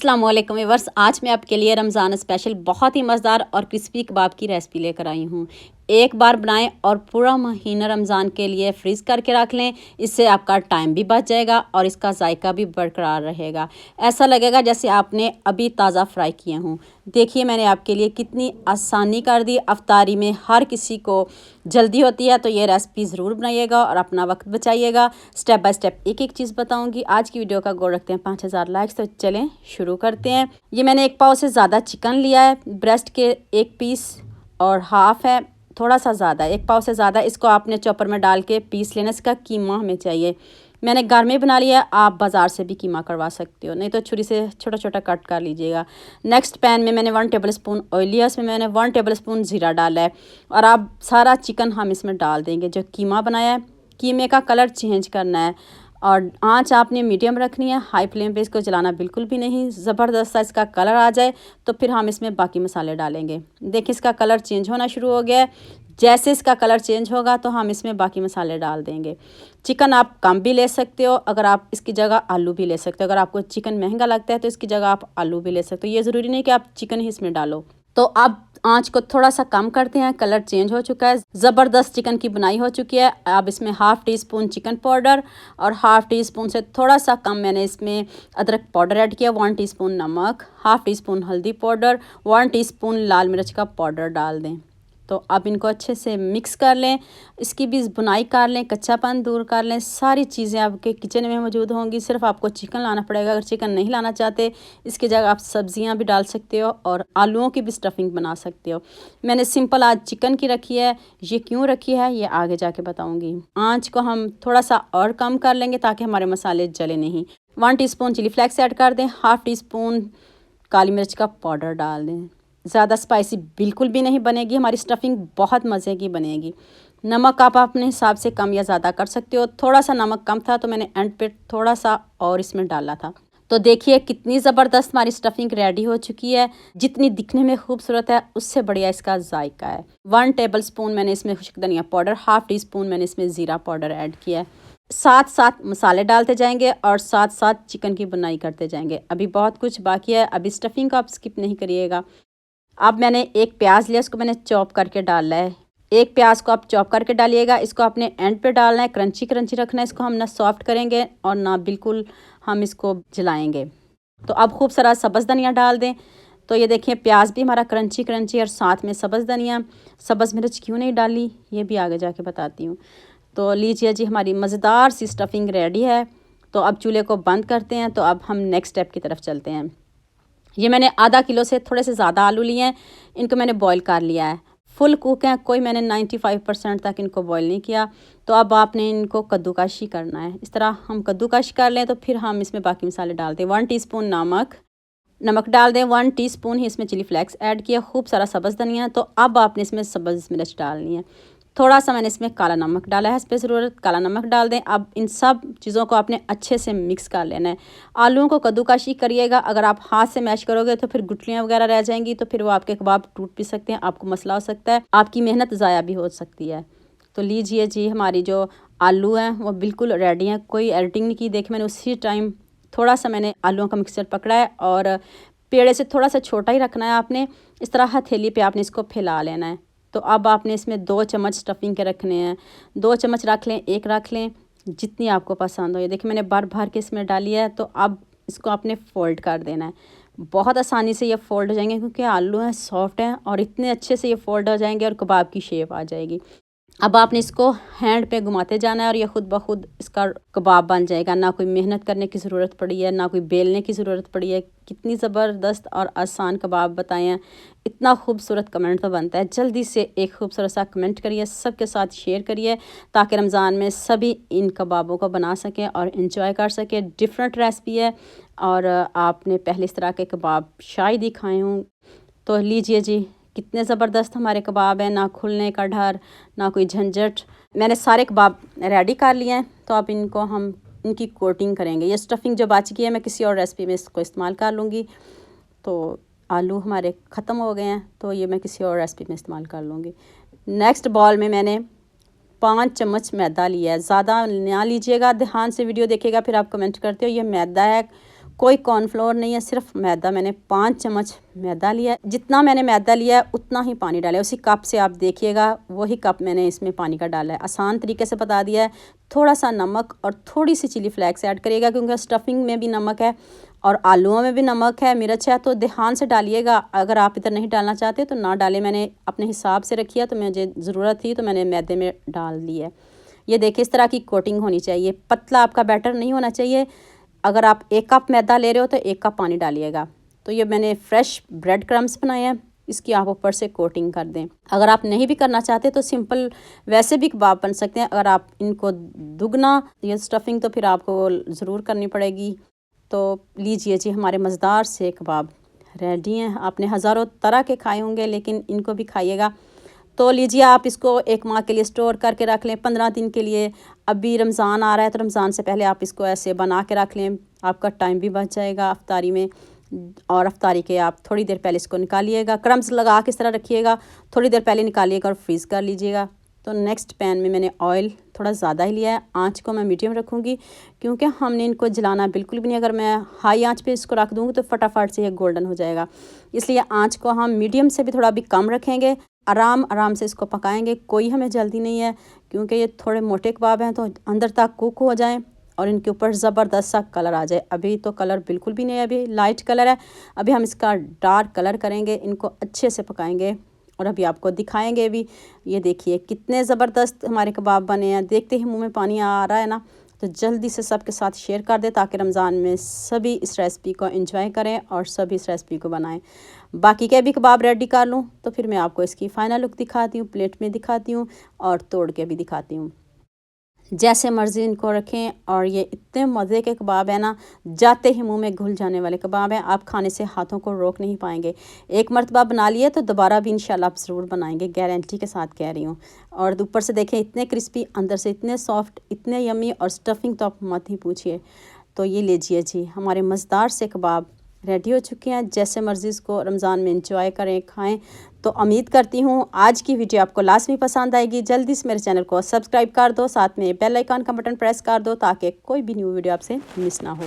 अस्सलाम वालेकुम व्यूअर्स। आज मैं आपके लिए रमज़ान स्पेशल बहुत ही मज़ेदार और क्रिस्पी कबाब की रेसिपी लेकर आई हूँ। एक बार बनाएं और पूरा महीना रमज़ान के लिए फ्रीज़ करके रख लें। इससे आपका टाइम भी बच जाएगा और इसका जायका भी बरकरार रहेगा। ऐसा लगेगा जैसे आपने अभी ताज़ा फ्राई किए हों। देखिए मैंने आपके लिए कितनी आसानी कर दी। अफ्तारी में हर किसी को जल्दी होती है तो ये रेसिपी ज़रूर बनाइएगा और अपना वक्त बचाइएगा। स्टेप बाय स्टेप एक एक चीज़ बताऊंगी। आज की वीडियो का गोल रखते हैं 5000 लाइक्स। तो चलें शुरू करते हैं। ये मैंने 1 पाव से ज़्यादा चिकन लिया है। ब्रेस्ट के 1 पीस और हाफ है, थोड़ा सा ज़्यादा 1 पाव से ज़्यादा। इसको आपने चॉपर में डाल के पीस लेना। इसका कीमा हमें चाहिए। मैंने घर में बना लिया, आप बाज़ार से भी कीमा करवा सकते हो, नहीं तो छुरी से छोटा छोटा कट कर लीजिएगा। नेक्स्ट पैन में मैंने 1 टेबल स्पून ऑयल लिया, उसमें मैंने 1 टेबल स्पून ज़ीरा डाला है और अब सारा चिकन हम इसमें डाल देंगे जो कीमा बनाया है। कीमे का कलर चेंज करना है और आंच आपने मीडियम रखनी है, हाई फ्लेम पे इसको जलाना बिल्कुल भी नहीं। ज़बरदस्त सा इसका कलर आ जाए तो फिर हम इसमें बाकी मसाले डालेंगे। देखिए इसका कलर चेंज होना शुरू हो गया है। जैसे इसका कलर चेंज होगा तो हम इसमें बाकी मसाले डाल देंगे। चिकन आप कम भी ले सकते हो, अगर आप इसकी जगह आलू भी ले सकते हो। अगर आपको चिकन महंगा लगता है तो इसकी जगह आप आलू भी ले सकते हो। ये ज़रूरी नहीं कि आप चिकन ही इसमें डालो। तो अब आंच को थोड़ा सा कम करते हैं। कलर चेंज हो चुका है, ज़बरदस्त चिकन की बुनाई हो चुकी है। अब इसमें half tea spoon chicken powder और हाफ़ टी स्पून से थोड़ा सा कम मैंने इसमें अदरक पाउडर ऐड किया। 1 टीस्पून नमक, हाफ़ टी स्पून हल्दी पाउडर, 1 टीस्पून लाल मिर्च का पाउडर डाल दें। तो अब इनको अच्छे से मिक्स कर लें, इसकी भी बुनाई कर लें, कच्चापन दूर कर लें। सारी चीज़ें आपके किचन में मौजूद होंगी, सिर्फ आपको चिकन लाना पड़ेगा। अगर चिकन नहीं लाना चाहते इसकी जगह आप सब्जियां भी डाल सकते हो और आलूओं की भी स्टफिंग बना सकते हो। मैंने सिंपल आज चिकन की रखी है। ये क्यों रखी है ये आगे जाके बताऊँगी। आँच को हम थोड़ा सा और कम कर लेंगे ताकि हमारे मसाले जले नहीं। 1 टीस्पून चिली फ्लेक्स ऐड कर दें, हाफ़ टी स्पून काली मिर्च का पाउडर डाल दें। ज़्यादा स्पाइसी बिल्कुल भी नहीं बनेगी, हमारी स्टफिंग बहुत मज़े की बनेगी। नमक आप अपने हिसाब से कम या ज़्यादा कर सकते हो। थोड़ा सा नमक कम था तो मैंने एंड पे थोड़ा सा और इसमें डाला था। तो देखिए कितनी ज़बरदस्त हमारी स्टफिंग रेडी हो चुकी है। जितनी दिखने में खूबसूरत है उससे बढ़िया इसका जायका है। 1 टेबल स्पून मैंने इसमें खुश्क धनिया पाउडर, हाफ़ टी स्पून मैंने इसमें ज़ीरा पाउडर ऐड किया है। साथ साथ मसाले डालते जाएंगे और साथ साथ चिकन की बुनाई करते जाएंगे। अभी बहुत कुछ बाकी है, अभी स्टफिंग को आप स्किप नहीं करिएगा। अब मैंने 1 प्याज लिया, उसको मैंने चॉप करके डाला है। 1 प्याज को आप चॉप करके डालिएगा। इसको आपने एंड पे डालना है, क्रंची क्रंची रखना है। इसको हम ना सॉफ्ट करेंगे और ना बिल्कुल हम इसको जलाएंगे। तो अब खूब सारा सब्ज़ धनिया डाल दें। तो ये देखिए प्याज भी हमारा क्रंची क्रंची और साथ में सब्ज़ धनिया। सब्ज़ मिर्च क्यों नहीं डाली ये भी आगे जाके बताती हूँ। तो लीजिए जी हमारी मज़ेदार सी स्टफिंग रेडी है। तो अब चूल्हे को बंद करते हैं। तो अब हम नेक्स्ट स्टेप की तरफ चलते हैं। ये मैंने आधा किलो से थोड़े से ज़्यादा आलू लिए हैं, इनको मैंने बॉईल कर लिया है। फुल कुक हैं, कोई मैंने 95% तक इनको बॉईल नहीं किया। तो अब आपने इनको कद्दूकशी करना है। इस तरह हम कद्दूकश कर लें तो फिर हम इसमें बाकी मसाले डालते हैं। 1 टीस्पून नमक डाल दें। 1 टीस्पून ही इसमें चिली फ्लेक्स ऐड किया। खूब सारा सब्ज़ धनिया। तो अब आपने इसमें सब्ज़ मिर्च डालनी है। थोड़ा सा मैंने इसमें काला नमक डाला है, इस पर ज़रूरत काला नमक डाल दें। अब इन सब चीज़ों को आपने अच्छे से मिक्स कर लेना है। आलूओं को कद्दूकशी करिएगा, अगर आप हाथ से मैश करोगे तो फिर गुठलियाँ वगैरह रह जाएंगी, तो फिर वो आपके कबाब टूट भी सकते हैं, आपको मसला हो सकता है, आपकी मेहनत ज़ाया भी हो सकती है। तो लीजिए जी हमारी जो आलू हैं वो बिल्कुल रेडी हैं, कोई एडिटिंग नहीं की। देखिए मैंने उसी टाइम थोड़ा सा मैंने आलूओं का मिक्सचर पकड़ा है और पेड़े से थोड़ा सा छोटा ही रखना है आपने। इस तरह हथेली पे आपने इसको फैला लेना है। तो अब आपने इसमें 2 चम्मच स्टफिंग के रखने हैं। 2 चम्मच रख लें, 1 रख लें, जितनी आपको पसंद हो। ये देखिए मैंने भर भर के इसमें डाली है। तो अब इसको आपने फ़ोल्ड कर देना है। बहुत आसानी से ये फ़ोल्ड हो जाएंगे क्योंकि आलू हैं, सॉफ्ट हैं और इतने अच्छे से ये फ़ोल्ड हो जाएंगे और कबाब की शेप आ जाएगी। अब आपने इसको हैंड पे घुमाते जाना है और ये खुद ब खुद इसका कबाब बन जाएगा। ना कोई मेहनत करने की ज़रूरत पड़ी है, ना कोई बेलने की ज़रूरत पड़ी है। कितनी ज़बरदस्त और आसान कबाब बताए हैं। इतना खूबसूरत कमेंट तो बनता है। जल्दी से एक खूबसूरत सा कमेंट करिए, सबके साथ शेयर करिए ताकि रमज़ान में सभी इन कबाबों को बना सकें और इंजॉय कर सकें। डिफरेंट रेसिपी है और आपने पहले इस तरह के कबाब शायद ही खाए हों। तो लीजिए जी कितने ज़बरदस्त हमारे कबाब हैं, ना खुलने का डर, ना कोई झंझट। मैंने सारे कबाब रेडी कर लिए हैं। तो अब इनको हम इनकी कोटिंग करेंगे। ये स्टफिंग जो बच गई है मैं किसी और रेसिपी में इसको इस्तेमाल कर लूँगी। तो आलू हमारे ख़त्म हो गए हैं तो ये मैं किसी और रेसिपी में इस्तेमाल कर लूँगी। नेक्स्ट बॉल में मैंने 5 चम्मच मैदा लिया है। ज़्यादा ना लीजिएगा, ध्यान से वीडियो देखिएगा फिर आप कमेंट करते हो। ये मैदा है, कोई कॉर्नफ्लोर नहीं है, सिर्फ मैदा। मैंने 5 चम्मच मैदा लिया है। जितना मैंने मैदा लिया है उतना ही पानी डाला है। उसी कप से आप देखिएगा, वही कप मैंने इसमें पानी का डाला है। आसान तरीके से बता दिया है। थोड़ा सा नमक और थोड़ी सी चिली फ्लेक्स ऐड करिएगा, क्योंकि स्टफिंग में भी नमक है और आलूओं में भी नमक है, मिर्च है, तो ध्यान से डालिएगा। अगर आप इधर नहीं डालना चाहते तो ना डालें। मैंने अपने हिसाब से रखी है, तो मुझे ज़रूरत थी तो मैंने मैदे में डाल दी है। ये देखिए, इस तरह की कोटिंग होनी चाहिए। पतला आपका बैटर नहीं होना चाहिए। अगर आप 1 कप मैदा ले रहे हो तो 1 कप पानी डालिएगा। तो ये मैंने फ्रेश ब्रेड क्रम्स बनाए हैं, इसकी आप ऊपर से कोटिंग कर दें। अगर आप नहीं भी करना चाहते तो सिंपल वैसे भी कबाब बन सकते हैं। अगर आप इनको दुगना ये स्टफिंग तो फिर आपको ज़रूर करनी पड़ेगी। तो लीजिए जी, हमारे मज़ेदार से कबाब रेडी हैं। आपने हज़ारों तरह के खाए होंगे, लेकिन इनको भी खाइएगा। तो लीजिए, आप इसको 1 माह के लिए स्टोर करके रख लें, 15 दिन के लिए। अभी रमज़ान आ रहा है तो रमज़ान से पहले आप इसको ऐसे बना के रख लें, आपका टाइम भी बच जाएगा अफ्तारी में। और अफ्तारी के आप थोड़ी देर पहले इसको निकालिएगा, क्रम्स लगा के इस तरह रखिएगा, थोड़ी देर पहले निकालिएगा और फ्रीज़ कर लीजिएगा। तो नेक्स्ट पैन में मैंने ऑयल थोड़ा ज़्यादा ही लिया है। आँच को मैं मीडियम रखूँगी, क्योंकि हमने इनको जलाना बिल्कुल भी नहीं। अगर मैं हाई आँच पे इसको रख दूँगी तो फटाफट से ये गोल्डन हो जाएगा। इसलिए आँच को हम मीडियम से भी थोड़ा भी कम रखेंगे। आराम से इसको पकाएंगे। कोई हमें जल्दी नहीं है, क्योंकि ये थोड़े मोटे कबाब हैं, तो अंदर तक कुक हो जाएं और इनके ऊपर ज़बरदस्त सा कलर आ जाए। अभी तो कलर बिल्कुल भी नहीं है, अभी लाइट कलर है। अभी हम इसका डार्क कलर करेंगे, इनको अच्छे से पकाएंगे और अभी आपको दिखाएंगे भी। ये देखिए कितने ज़बरदस्त हमारे कबाब बने हैं। देखते ही मुँह में पानी आ रहा है ना। तो जल्दी से सबके साथ शेयर कर दें, ताकि रमज़ान में सभी इस रेसिपी को एंजॉय करें और सभी इस रेसिपी को बनाएं। बाकी के भी कबाब रेडी कर लूँ तो फिर मैं आपको इसकी फ़ाइनल लुक दिखाती हूँ, प्लेट में दिखाती हूँ और तोड़ के भी दिखाती हूँ। जैसे मर्ज़ी इनको रखें। और ये इतने मज़े के कबाब है ना, जाते ही मुंह में घुल जाने वाले कबाब हैं। आप खाने से हाथों को रोक नहीं पाएंगे। एक मरतबा बना लिए तो दोबारा भी इंशाल्लाह आप ज़रूर बनाएंगे, गारंटी के साथ कह रही हूँ। और ऊपर से देखें, इतने क्रिस्पी, अंदर से इतने सॉफ्ट, इतने यम्मी, और स्टफिंग तो आप मत ही पूछिए। तो ये लीजिए जी, हमारे मज़ेदार से कबाब रेडी हो चुके हैं। जैसे मर्ज़ी इसको रमज़ान में इंजॉय करें, खाएं। तो उम्मीद करती हूँ आज की वीडियो आपको लाजमी पसंद आएगी। जल्दी से मेरे चैनल को सब्सक्राइब कर दो, साथ में बेल आइकन का बटन प्रेस कर दो, ताकि कोई भी न्यू वीडियो आपसे मिस ना हो।